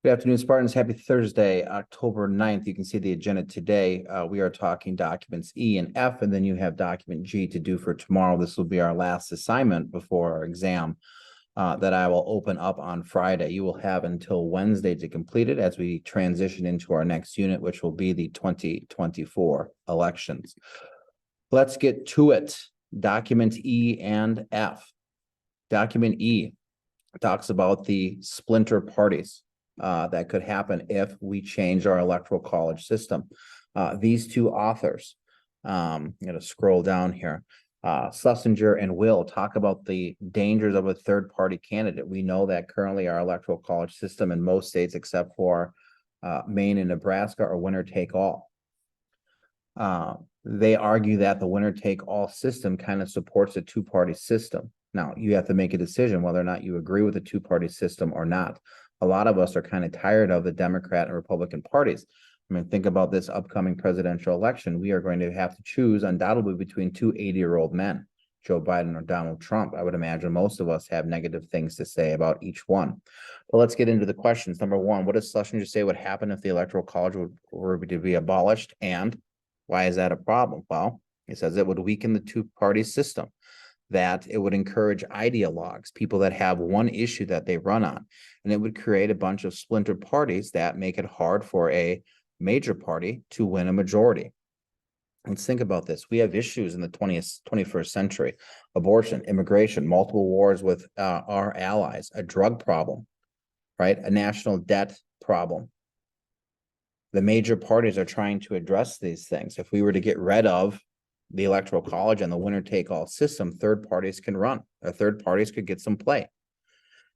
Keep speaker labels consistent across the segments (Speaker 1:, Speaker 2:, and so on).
Speaker 1: Good afternoon, Spartans. Happy Thursday, October 9th. You can see the agenda today. We are talking documents E and F, and then you have document G to do for tomorrow. This will be our last assignment before our exam that I will open up on Friday. You will have until Wednesday to complete it as we transition into our next unit, which will be the 2024 elections. Let's get to it. Document E and F. Document E talks about the splinter parties that could happen if we change our electoral college system. These two authors, I'm going to scroll down here. Schlesinger and Will talk about the dangers of a third-party candidate. We know that currently our electoral college system in most states, except for Maine and Nebraska, are winner-take-all. They argue that the winner-take-all system kind of supports a two-party system. Now, you have to make a decision whether or not you agree with the two-party system or not. A lot of us are kind of tired of the Democrat and Republican parties. I mean, think about this upcoming presidential election. We are going to have to choose undoubtedly between two 80-year-old men, Joe Biden or Donald Trump. I would imagine most of us have negative things to say about each one. But let's get into the questions. Number one, what does Schlesinger say would happen if the Electoral College were to be abolished? And why is that a problem? Well, he says it would weaken the two-party system, that it would encourage ideologues, people that have one issue that they run on, and it would create a bunch of splinter parties that make it hard for a major party to win a majority. Let's think about this. We have issues in the 21st century: abortion, immigration, multiple wars with our allies, a drug problem, right? A national debt problem. The major parties are trying to address these things. If we were to get rid of the Electoral College and the winner-take-all system, third parties can run, or third parties could get some play.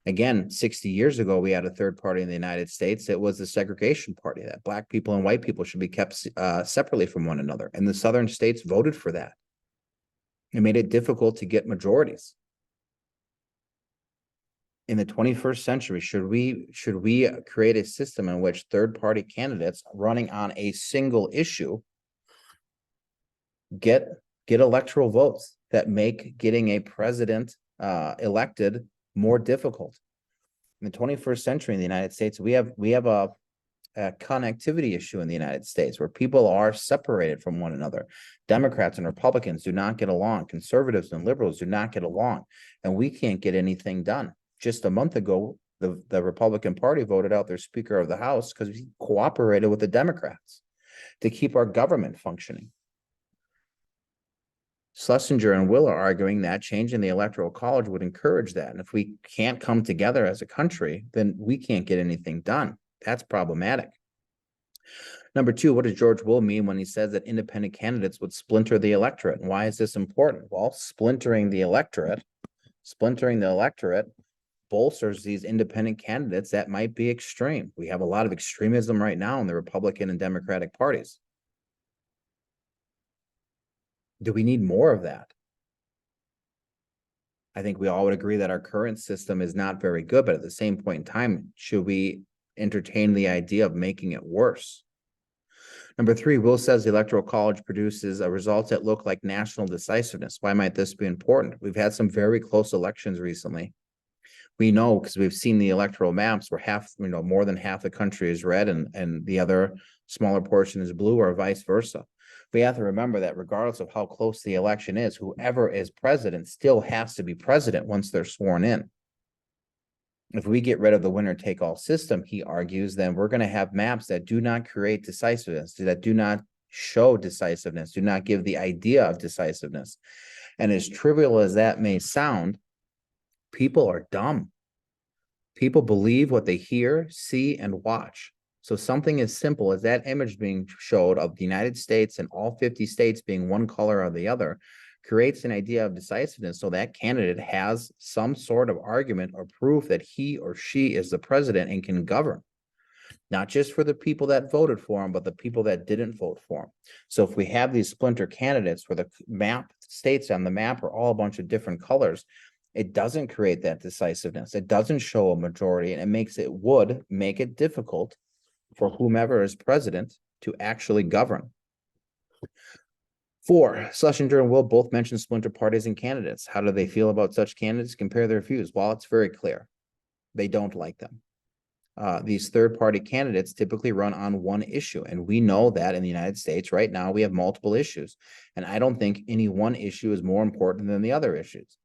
Speaker 1: Again, 60 years ago, we had a third party in the United States. It was the segregation party, that Black people and white people should be kept separately from one another. And the southern states voted for that. It made it difficult to get majorities. In the 21st century, should we create a system in which third-party candidates running on a single issue get electoral votes that make getting a president elected more difficult? In the 21st century in the United States, we have a connectivity issue in the United States where people are separated from one another. Democrats and Republicans do not get along. Conservatives and liberals do not get along, and we can't get anything done. Just a month ago, the Republican Party voted out their Speaker of the House because he cooperated with the Democrats to keep our government functioning. Schlesinger and Will are arguing that changing the Electoral College would encourage that. And if we can't come together as a country, then we can't get anything done. That's problematic. Number two, what does George Will mean when he says that independent candidates would splinter the electorate? And why is this important? Well, splintering the electorate bolsters these independent candidates that might be extreme. We have a lot of extremism right now in the Republican and Democratic parties. Do we need more of that? I think we all would agree that our current system is not very good, but at the same point in time, should we entertain the idea of making it worse? Number three, Will says the Electoral College produces a result that look like national decisiveness. Why might this be important? We've had some very close elections recently. We know because we've seen the electoral maps where more than half the country is red and the other smaller portion is blue, or vice versa. We have to remember that regardless of how close the election is, whoever is president still has to be president once they're sworn in. If we get rid of the winner-take-all system, he argues, then we're going to have maps that do not create decisiveness, that do not show decisiveness, do not give the idea of decisiveness. And as trivial as that may sound, people are dumb. People believe what they hear, see, and watch. So something as simple as that image being showed of the United States and all 50 states being one color or the other creates an idea of decisiveness, so that candidate has some sort of argument or proof that he or she is the president and can govern, not just for the people that voted for him, but the people that didn't vote for him. So if we have these splinter candidates where the states on the map are all a bunch of different colors, it doesn't create that decisiveness. It doesn't show a majority, and it would make it difficult for whomever is president to actually govern. 4, Schlesinger and Will both mention splinter parties and candidates. How do they feel about such candidates? Compare their views. Well, it's very clear. They don't like them. these third-party candidates typically run on one issue. And we know that in the United States right now, we have multiple issues. And I don't think any one issue is more important than the other issues.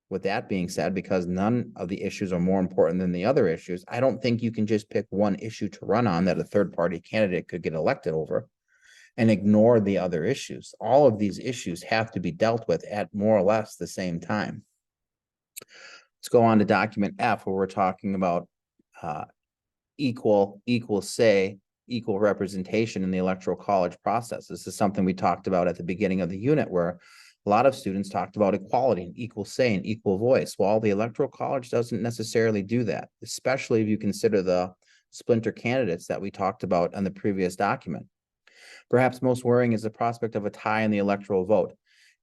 Speaker 1: With that being said, because none of the issues are more important than the other issues, I don't think you can just pick one issue to run on that a third-party candidate could get elected over and ignore the other issues. All of these issues have to be dealt with at more or less the same time. Let's go on to document F, where we're talking about equal say, equal representation in the electoral college process. This is something we talked about at the beginning of the unit, where a lot of students talked about equality and equal say and equal voice. Well, the electoral college doesn't necessarily do that, especially if you consider the splinter candidates that we talked about on the previous document. Perhaps most worrying is the prospect of a tie in the electoral vote.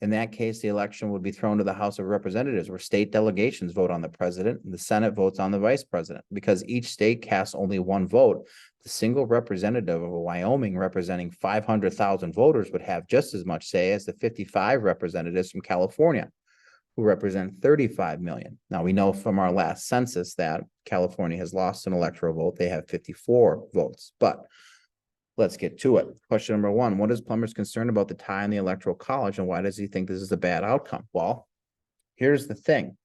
Speaker 1: In that case, the election would be thrown to the House of Representatives, where state delegations vote on the president and the Senate votes on the vice president. Because each state casts only one vote, the single representative of Wyoming representing 500,000 voters would have just as much say as the 55 representatives from California, who represent 35 million. Now, we know from our last census that California has lost an electoral vote. They have 54 votes, but let's get to it. Question number one, what is Plummer's concerned about the tie in the electoral college, and why does he think this is a bad outcome? Well, here's the thing.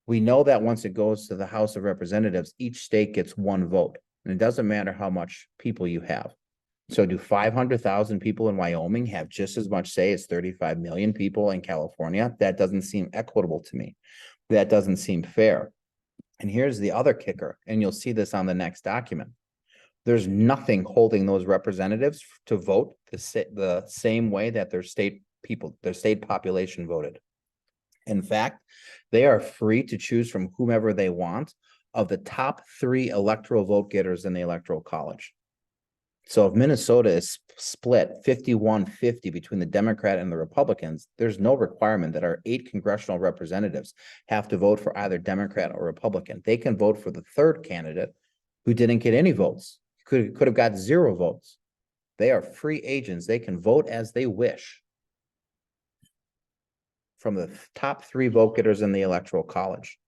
Speaker 1: We know that once it goes to the House of Representatives, each state gets one vote, and it doesn't matter how much people you have. So do 500,000 people in Wyoming have just as much say as 35 million people in California? That doesn't seem equitable to me. That doesn't seem fair. And here's the other kicker, and you'll see this on the next document. There's nothing holding those representatives to vote the same way that their state population voted. In fact, they are free to choose from whomever they want of the top 3 electoral vote getters in the electoral college. So if Minnesota is split 51-50 between the Democrat and the Republicans, there's no requirement that our 8 congressional representatives have to vote for either Democrat or Republican. They can vote for the third candidate who didn't get any votes. Could have got 0 votes. They are free agents. They can vote as they wish from the top 3 vote getters in the electoral college.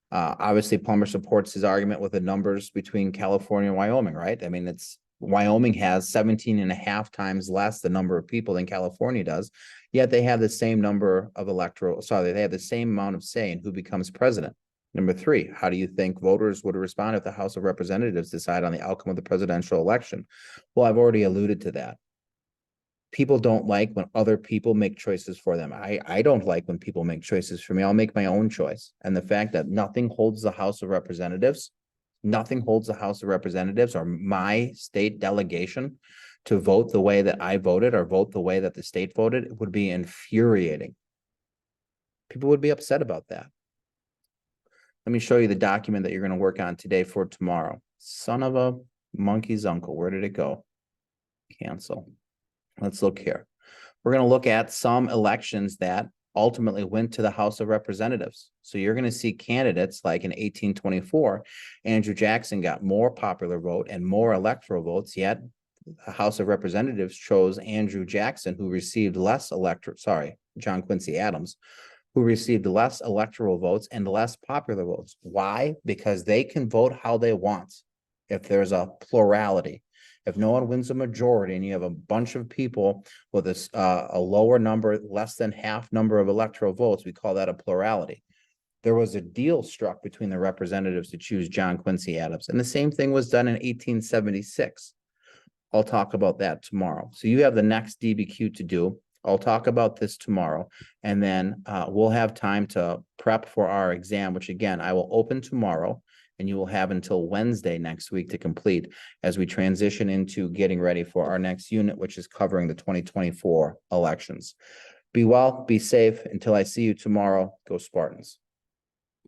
Speaker 1: Obviously, Plummer supports his argument with the numbers between California and Wyoming, right? I mean, Wyoming has 17.5 times less the number of people than California does, yet they have the same number of they have the same amount of say in who becomes president. Number 3, how do you think voters would respond if the House of Representatives decide on the outcome of the presidential election? Well, I've already alluded to that. People don't like when other people make choices for them. I don't like when people make choices for me. I'll make my own choice. And the fact that nothing holds the House of Representatives or my state delegation to vote the way that I voted or vote the way that the state voted would be infuriating. People would be upset about that. Let me show you the document that you're going to work on today for tomorrow. Son of a monkey's uncle. Where did it go? Cancel. Let's look here. We're going to look at some elections that ultimately went to the House of Representatives. So you're going to see candidates like in 1824, Andrew Jackson got more popular vote and more electoral votes, yet the House of Representatives chose Andrew Jackson, who received less John Quincy Adams, who received less electoral votes and less popular votes. Why? Because they can vote how they want. If there's a plurality, if no one wins a majority and you have a bunch of people with a lower number, less than half number of electoral votes, we call that a plurality. There was a deal struck between the representatives to choose John Quincy Adams. And the same thing was done in 1876. I'll talk about that tomorrow. So you have the next DBQ to do. I'll talk about this tomorrow, and then we'll have time to prep for our exam, which again, I will open tomorrow, and you will have until Wednesday next week to complete as we transition into getting ready for our next unit, which is covering the 2024 elections. Be well, be safe. Until I see you tomorrow, go Spartans.